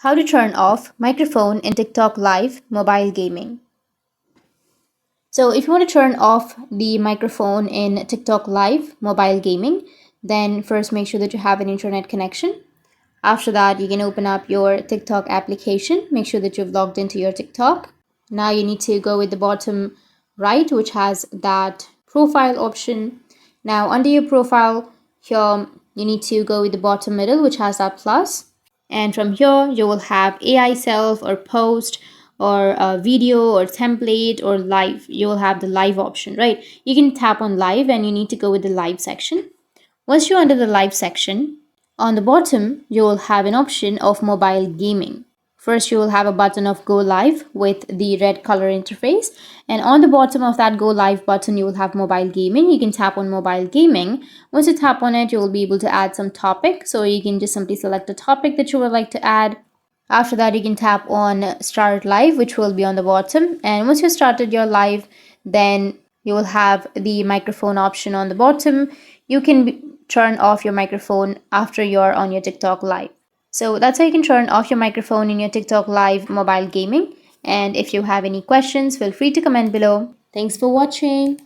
How to turn off microphone in TikTok Live mobile gaming. So if you want to turn off the microphone in TikTok Live mobile gaming, then first make sure that you have an internet connection. After that, you can open up your TikTok application. Make sure that you've logged into your TikTok. Now you need to go with the bottom right, which has that profile option. Now under your profile here, you need to go with the bottom middle, which has that plus. And from here, you will have AI self or post or a video or template or live. You will have the live option, right? You can tap on live and you need to go with the live section. Once you're under the live section, on the bottom, you will have an option of mobile gaming. First, you will have a button of go live with the red color interface. And on the bottom of that go live button, you will have mobile gaming. You can tap on mobile gaming. Once you tap on it, you will be able to add some topic. So you can just simply select a topic that you would like to add. After that, you can tap on start live, which will be on the bottom. And once you started your live, then you will have the microphone option on the bottom. You can turn off your microphone after you're on your TikTok live. So that's how you can turn off your microphone in your TikTok live mobile gaming. And if you have any questions, feel free to comment below. Thanks for watching.